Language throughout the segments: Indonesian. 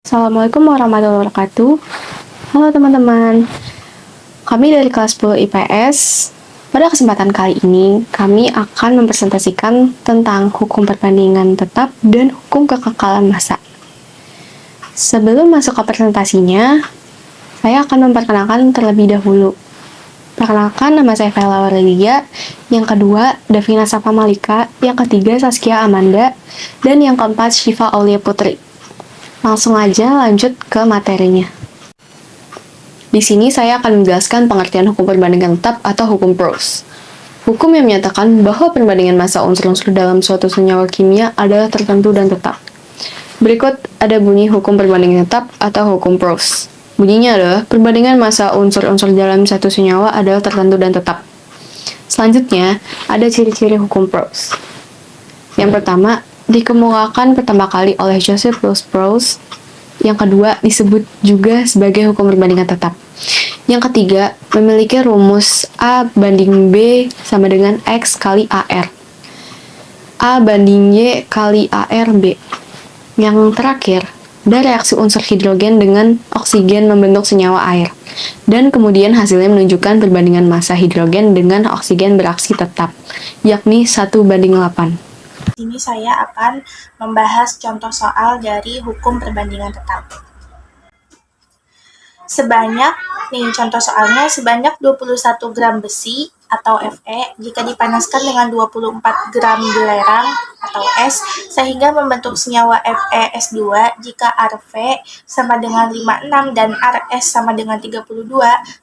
Assalamualaikum warahmatullahi wabarakatuh. Halo teman-teman, kami dari kelas 10 IPS. Pada kesempatan kali ini, kami akan mempresentasikan tentang hukum perbandingan tetap dan hukum kekekalan massa. Sebelum masuk ke presentasinya, saya akan memperkenalkan terlebih dahulu. Perkenalkan, nama saya Vela Aurelia. Yang kedua, Davina Safa Malika. Yang ketiga, Saskia Amanda. Dan yang keempat, Syifa Aulia Putri. Langsung aja lanjut ke materinya. Di sini saya akan menjelaskan pengertian hukum perbandingan tetap atau hukum Peirce. Hukum yang menyatakan bahwa perbandingan massa unsur-unsur dalam suatu senyawa kimia adalah tertentu dan tetap. Berikut ada bunyi hukum perbandingan tetap atau hukum Peirce. Bunyinya adalah perbandingan massa unsur-unsur dalam satu senyawa adalah tertentu dan tetap. Selanjutnya, ada ciri-ciri hukum Peirce. Yang pertama, dikemukakan pertama kali oleh Joseph Louis Peirce. Yang kedua, disebut juga sebagai hukum perbandingan tetap. Yang ketiga, memiliki rumus A banding B sama dengan X kali AR. A banding Y kali AR B. Yang terakhir, ada reaksi unsur hidrogen dengan oksigen membentuk senyawa air. Dan kemudian hasilnya menunjukkan perbandingan massa hidrogen dengan oksigen beraksi tetap, yakni 1:8. Di sini saya akan membahas contoh soal dari hukum perbandingan tetap. Contoh soalnya sebanyak 21 gram besi atau Fe jika dipanaskan dengan 24 gram belerang atau S sehingga membentuk senyawa FeS2 jika Rv sama dengan 56 dan Rs sama dengan 32,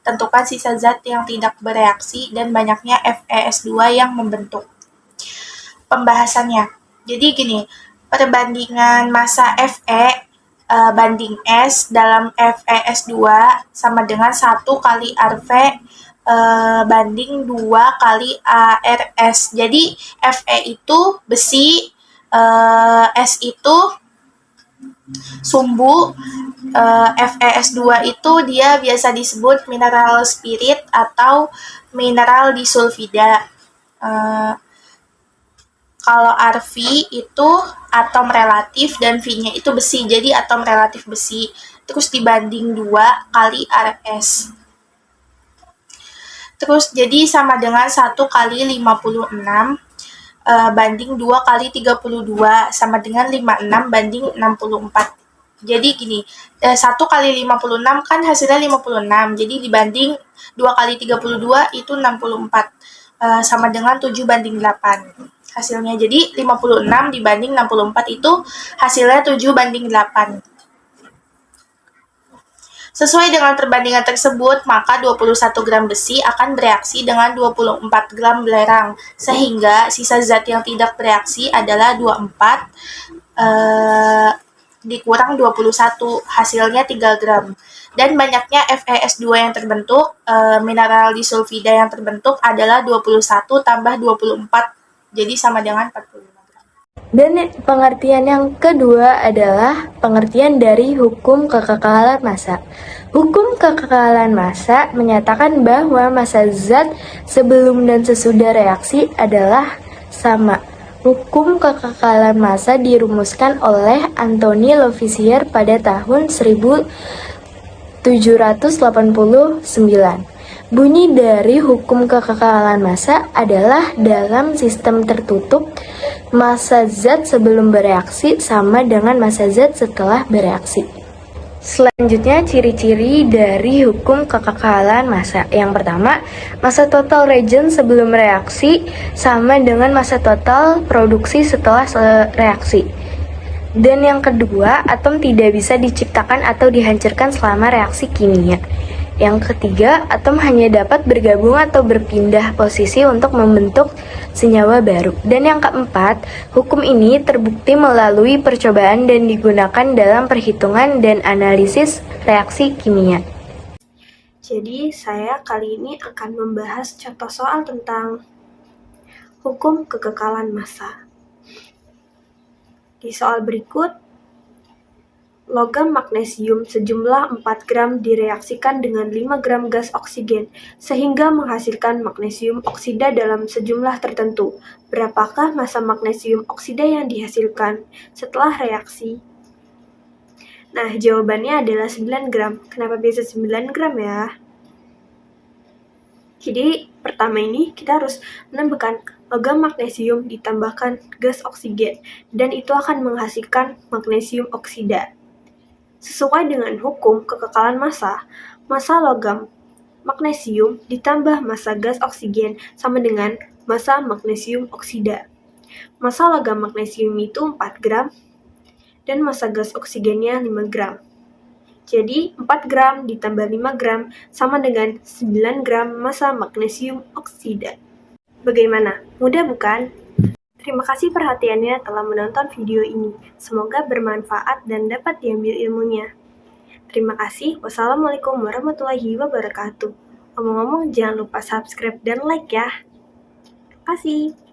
tentukan sisa zat yang tidak bereaksi dan banyaknya FeS2 yang membentuk. Pembahasannya. Jadi gini, perbandingan massa Fe banding S dalam FeS2 sama dengan 1 kali Rv banding 2 kali ARS. Jadi Fe itu besi, S itu sumbu, FeS2 itu dia biasa disebut mineral spirit atau mineral disulfida. Kalau Rv itu atom relatif dan V-nya itu besi, jadi atom relatif besi. Terus dibanding 2 kali Rs. Terus jadi sama dengan 1 kali 56 banding 2 kali 32 sama dengan 56 banding 64. Jadi gini, 1 kali 56 kan hasilnya 56, jadi dibanding 2 kali 32 itu 64, sama dengan 7 banding 8 hasilnya. Jadi 56 dibanding 64 itu hasilnya 7 banding 8. Sesuai dengan perbandingan tersebut, maka 21 gram besi akan bereaksi dengan 24 gram belerang, sehingga sisa zat yang tidak bereaksi adalah 24 dikurang 21, hasilnya 3 gram. Dan banyaknya FeS2 yang terbentuk, mineral disulfida yang terbentuk adalah 21 tambah 24, jadi sama dengan 45. Dan pengertian yang kedua adalah pengertian dari hukum kekekalan massa. Hukum kekekalan massa menyatakan bahwa massa zat sebelum dan sesudah reaksi adalah sama. Hukum kekekalan massa dirumuskan oleh Anthony Lavoisier pada tahun 1789. Bunyi dari hukum kekekalan massa adalah dalam sistem tertutup, massa zat sebelum bereaksi sama dengan massa zat setelah bereaksi. Selanjutnya, ciri-ciri dari hukum kekekalan massa. Yang pertama, massa total reagen sebelum reaksi sama dengan massa total produksi setelah reaksi. Dan yang kedua, atom tidak bisa diciptakan atau dihancurkan selama reaksi kimia. Yang ketiga, atom hanya dapat bergabung atau berpindah posisi untuk membentuk senyawa baru. Dan yang keempat, hukum ini terbukti melalui percobaan dan digunakan dalam perhitungan dan analisis reaksi kimia. Jadi, saya kali ini akan membahas contoh soal tentang hukum kekekalan massa. Di soal berikut, logam magnesium sejumlah 4 gram direaksikan dengan 5 gram gas oksigen, sehingga menghasilkan magnesium oksida dalam sejumlah tertentu. Berapakah massa magnesium oksida yang dihasilkan setelah reaksi? Nah, jawabannya adalah 9 gram. Kenapa bisa 9 gram ya? Jadi, pertama ini kita harus menambahkan logam magnesium ditambahkan gas oksigen, dan itu akan menghasilkan magnesium oksida. Sesuai dengan hukum kekekalan massa, massa logam magnesium ditambah massa gas oksigen sama dengan massa magnesium oksida. Massa logam magnesium itu 4 gram, dan massa gas oksigennya 5 gram. Jadi, 4 gram ditambah 5 gram sama dengan 9 gram massa magnesium oksida. Bagaimana? Mudah bukan? Terima kasih perhatiannya telah menonton video ini. Semoga bermanfaat dan dapat diambil ilmunya. Terima kasih. Wassalamualaikum warahmatullahi wabarakatuh. Ngomong-ngomong, jangan lupa subscribe dan like ya. Terima kasih.